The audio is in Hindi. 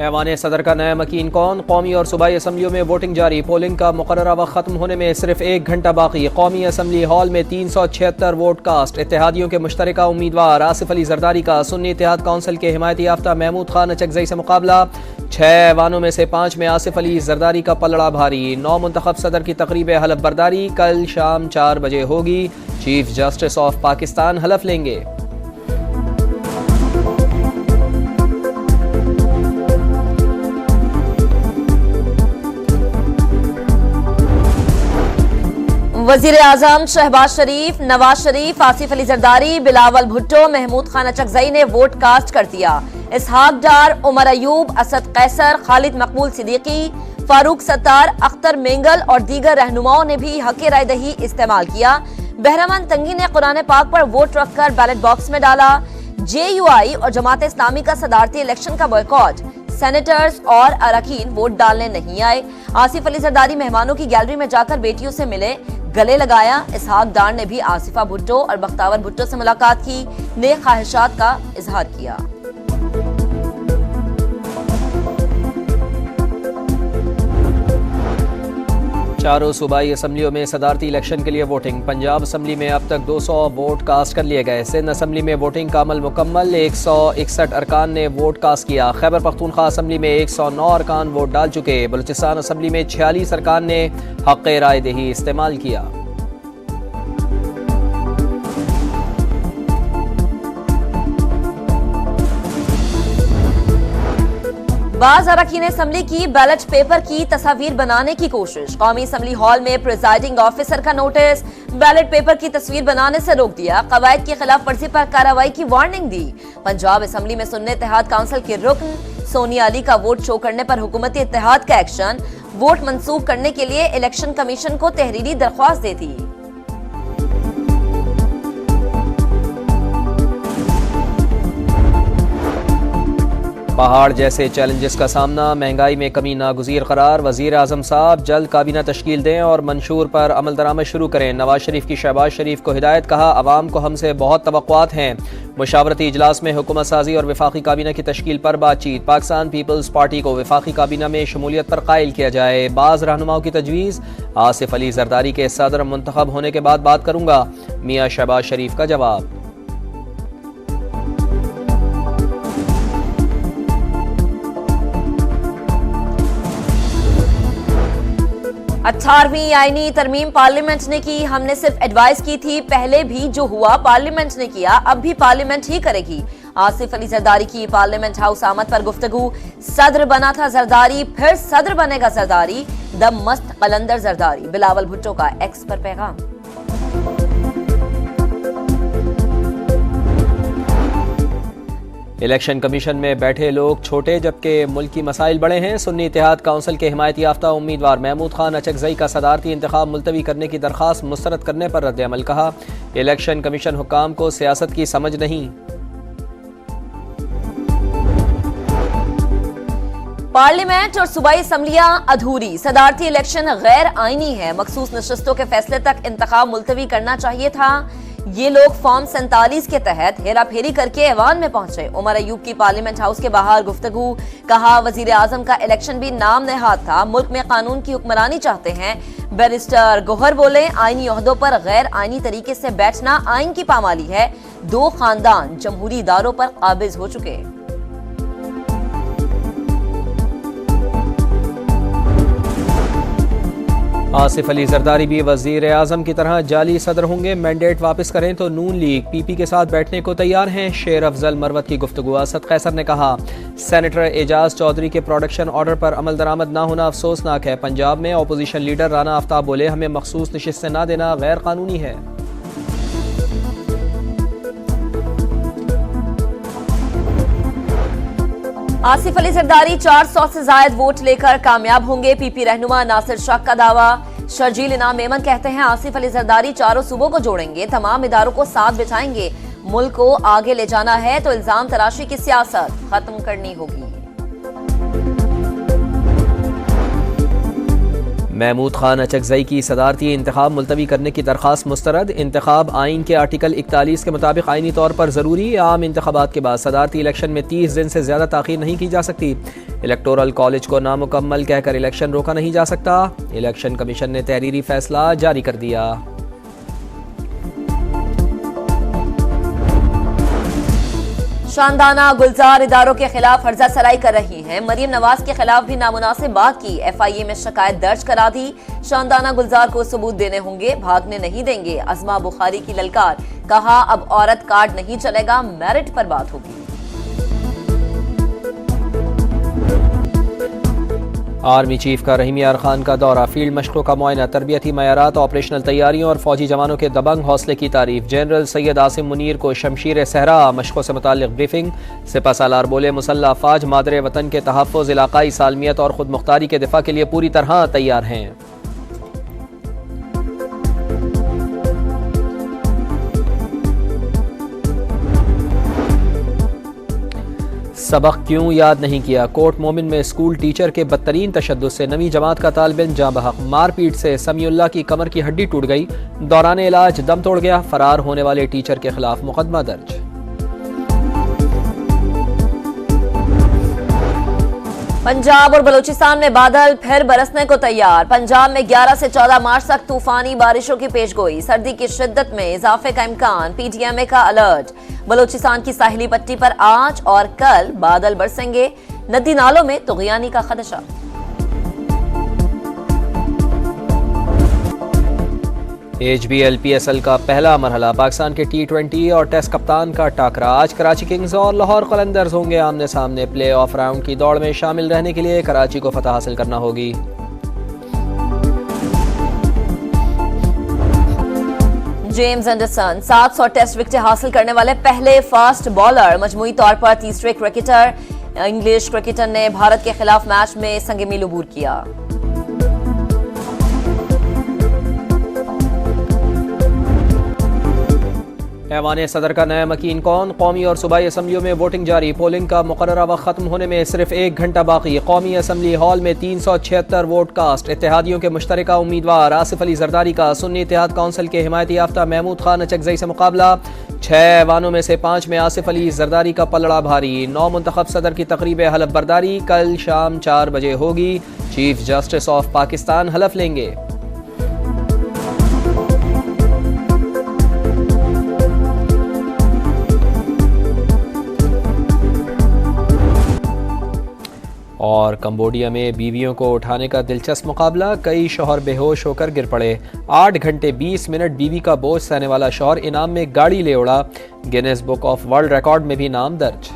ऐवान सदर का नया मकीन कौन? कौमी और सूबाई असम्बलियों में वोटिंग जारी। पोलिंग का मुकर्ररा वक्त खत्म होने में सिर्फ 1 घंटा बाकी। कौमी असम्बली हॉल में 376 वोट कास्ट। इत्तेहादियों के मुश्तरका उम्मीदवार आसिफ अली जरदारी का सुन्नी इत्तेहाद काउंसिल के हिमायती याफ्ता महमूद खान अचकजई से मुकाबला। 6 ऐवानों में से 5 में आसिफ अली जरदारी का पलड़ा भारी। 9 मुंतखब सदर की तकरीब हलफ बरदारी कल शाम 4 बजे होगी। चीफ जस्टिस ऑफ पाकिस्तान हलफ लेंगे। वजीर आजम शहबाज शरीफ, नवाज शरीफ, आसिफ अली जरदारी, बिलावल भुट्टो, महमूद खान अचकजई ने वोट कास्ट कर दिया। इसहाक डार, उमर अयूब, असद कैसर, खालिद मकबूल सिद्दीकी, फारूक सत्तार, अख्तर मेंगल और दीगर रहनुमाओं ने भी हक़ राय दही इस्तेमाल किया। बहरमन तंगी ने कुरान पाक पर वोट रखकर बैलेट बॉक्स में डाला। JUI और जमात इस्लामी का सदारती इलेक्शन का बॉयकॉट। सेनेटर्स और अरकान वोट डालने नहीं आए। आसिफ अली जरदारी मेहमानों की गैलरी में जाकर बेटियों से मिले, गले लगाया। इसहाक डार ने भी आसिफा भुट्टो और बख्तावर भुट्टो से मुलाकात की, नेक ख्वाहिशात का इजहार किया। चारों सूबाई असम्बलियों में सदारती इलेक्शन के लिए वोटिंग। पंजाब असम्बली में अब तक 200 वोट कास्ट कर लिए गए। सिंध असम्बली में वोटिंग का अमल मुकम्मल। 161 अरकान ने वोट कास्ट किया। खैबर पख्तूनख्वा असम्बली में 109 अरकान वोट डाल चुके। बलूचिस्तान असम्बली में 46 अरकान ने हक़ राय दही इस्तेमाल किया। बाज़ अरकान असम्बली की बैलेट पेपर की तस्वीर बनाने की कोशिश। कौमी असम्बली हॉल में प्रिजाइडिंग ऑफिसर का नोटिस। बैलेट पेपर की तस्वीर बनाने से रोक दिया। कवायद की खिलाफ वर्जी पर कार्रवाई की वार्निंग दी। पंजाब असम्बली में सुन्नी इत्तेहाद काउंसिल के रुकन सोनिया अली का वोट शो करने पर हुकूमती इत्तेहाद का एक्शन। वोट मंसूख करने के लिए इलेक्शन कमीशन को तहरीरी दरख्वास्त दे दी। पहाड़ जैसे चैलेंजेस का सामना, महंगाई में कमी नागुज़ीर करार। वज़ीर आज़म साहब जल्द काबीना तश्कील दें और मंशूर पर अमल दरामद शुरू करें। नवाज शरीफ की शहबाज शरीफ को हिदायत। कहा, अवाम को हमसे बहुत तवक्कुआत हैं। मुशावरती इजलास में हुकूमत साजी और वफाकी काबीना की तश्कील पर बातचीत। पाकिस्तान पीपल्स पार्टी को वफाकी काबीना में शमूलियत पर कायल किया जाए। बाज़ रहनुमाओं की तजवीज़। आसिफ अली जरदारी के सदर मुंतखब होने के बाद बात करूंगा, मियाँ शहबाज शरीफ का जवाब। अठारहवीं आईनी तरमीम पार्लियामेंट ने की। हमने सिर्फ एडवाइस की थी, पहले भी जो हुआ पार्लियामेंट ने किया, अब भी पार्लियामेंट ही करेगी। आसिफ अली जरदारी की पार्लियामेंट हाउस आमद पर गुफ्तगू। सदर बना था जरदारी, फिर सदर बनेगा जरदारी। द मस्त कलंदर जरदारी। बिलावल भुट्टो का एक्स पर पैगाम। इलेक्शन कमीशन में बैठे लोग छोटे जबकि मुल्की मसाइल बड़े हैं। सुन्नी इत्तेहाद काउंसिल के हिमायती याफ्ता उम्मीदवार महमूद खान अचकजई का सदारती इंतखाब मुलतवी करने की दरख्वास्त मुस्तरद करने पर रद्द-ए-अमल। कहा, इलेक्शन कमीशन हुक्काम को सियासत की समझ नहीं। पार्लियामेंट और सूबाई असम्बलियां अधूरी। सदारती इलेक्शन गैर आईनी है। मखसूस नशस्तों के फैसले तक इंतखाब मुलतवी करना चाहिए था। ये लोग फॉर्म 47 के तहत हेरा फेरी करके ऐवान में पहुंचे। उमर अयूब की पार्लियामेंट हाउस के बाहर गुफ्तगू। कहा, वजीर आजम का इलेक्शन भी नाम नेहाद था। मुल्क में कानून की हुक्मरानी चाहते हैं। बैरिस्टर गोहर बोले, आईनी ओहदों पर गैर आईनी तरीके से बैठना आइन की पामाली है। 2 खानदान जमहूरी इदारों पर काबिज हो चुके। आसिफ अली जरदारी भी वजीर आजम की तरह जाली सदर होंगे। मैंडेट वापस करें तो नून लीग PP के साथ बैठने को तैयार हैं। शेर अफजल मरवत की गुफ्तगू। असद कैसर ने कहा, सेनेटर एजाज चौधरी के प्रोडक्शन ऑर्डर पर अमल दरामद ना होना अफसोसनाक है। पंजाब में अपोजिशन लीडर राना आफ्ताब बोले, हमें मखसूस नशिस्तें ना देना गैर कानूनी है। आसिफ अली जरदारी 400 से जायद वोट लेकर कामयाब होंगे। PP रहनुमा नासिर शाह का दावा। शर्जील इनाम मेमन कहते हैं, आसिफ अली जरदारी चारों सूबों को जोड़ेंगे, तमाम इदारों को साथ बिठाएंगे। मुल्क को आगे ले जाना है तो इल्जाम तराशी की सियासत खत्म करनी होगी। महमूद खान अचकजई की सदारती इंतखाब मुलतवी करने की दरख्वास्त मुस्तरद। इंतखाब आइन के आर्टिकल 41 के मुताबिक आइनी तौर पर ज़रूरी। आम इंतखाबात के बाद सदारती इलेक्शन में 30 दिन से ज़्यादा ताख़ीर नहीं की जा सकती। इलेक्टोरल कॉलेज को नामुकम्मल कहकर इलेक्शन रोका नहीं जा सकता। इलेक्शन कमीशन ने तहरीरी फैसला जारी कर दिया। शानदाना गुलजार इदारों के खिलाफ फर्जा सराई कर रही हैं। मरीम नवाज के खिलाफ भी नामुनासिब बात की। FIA में शिकायत दर्ज करा दी। शानदाना गुलजार को सबूत देने होंगे, भागने नहीं देंगे। अज़मा बुखारी की ललकार, कहा अब औरत कार्ड नहीं चलेगा, मेरिट पर बात होगी। आर्मी चीफ का रहीम यार खान का दौरा, फील्ड मशकों का मुआयना, तरबियती मयारात, ऑपरेशनल तैयारियों और फौजी जवानों के दबंग हौसले की तारीफ। जनरल सैयद आसिम मुनीर को शमशीर सहरा, मशकों से मुताल्लिक ब्रीफिंग। सिपा सालार बोले मुसल्लह अफवाज मादरे वतन के तहफ़्फ़ुज़, इलाकाई सालमियत और खुद मुख्तारी के दिफा के लिए पूरी तरह तैयार हैं। सबक क्यों याद नहीं किया, कोट मोमिन में स्कूल टीचर के बदतरीन तशद्दुद से 9वीं जमात का तालिब इल्म जाँ बहक। मारपीट से समीउल्लाह की कमर की हड्डी टूट गई, दौरान इलाज दम तोड़ गया। फरार होने वाले टीचर के खिलाफ मुकदमा दर्ज। पंजाब और बलूचिस्तान में बादल फिर बरसने को तैयार। पंजाब में 11 से 14 मार्च तक तूफानी बारिशों की पेशगोई। सर्दी की शिद्दत में इजाफे का इम्कान, PTMA का अलर्ट। बलूचिस्तान की साहिली पट्टी पर आज और कल बादल बरसेंगे। नदी नालों में तुग़यानी का खदशा। HBL PSL का पहला मरहला, पाकिस्तान के T20 और टेस्ट कप्तान का टाकरा। आज कराची किंग्स और लाहौर कलंदर्स होंगे आमने सामने। प्ले ऑफ राउंड की दौड़ में शामिल रहने के लिए कराची को फतह हासिल करना होगी। जेम्स एंडरसन 700 टेस्ट विकेटें हासिल करने वाले पहले फास्ट बॉलर। मजमूई तौर पर तीसरे क्रिकेटर। इंग्लिश क्रिकेटर ने भारत के खिलाफ मैच में संग मील अबूर किया। ऐवान सदर का नया मकीन कौन, कौमी और सूबाई असम्बलियों में वोटिंग जारी। पोलिंग का मुकर्ररा वक्त खत्म होने में सिर्फ 1 घंटा बाकी। कौमी असम्बली हॉल में 376 वोट कास्ट। इत्तेहादियों के मुश्तरका उम्मीदवार आसिफ अली जरदारी का सुन्नी इत्तेहाद काउंसिल के हिमायती याफ्ता महमूद खान अचकजई से मुकाबला। 6 ऐवानों में से 5 में आसिफ अली जरदारी का पलड़ा भारी। 9 मुंतखब सदर की तकरीब हलफ बरदारी कल शाम 4 बजे होगी। चीफ जस्टिस ऑफ पाकिस्तान हलफ लेंगे। और कंबोडिया में बीवियों को उठाने का दिलचस्प मुकाबला। कई शौहर बेहोश होकर गिर पड़े। 8 घंटे 20 मिनट बीवी का बोझ सहने वाला शौहर इनाम में गाड़ी ले उड़ा। Guinness book of world record में भी नाम दर्ज।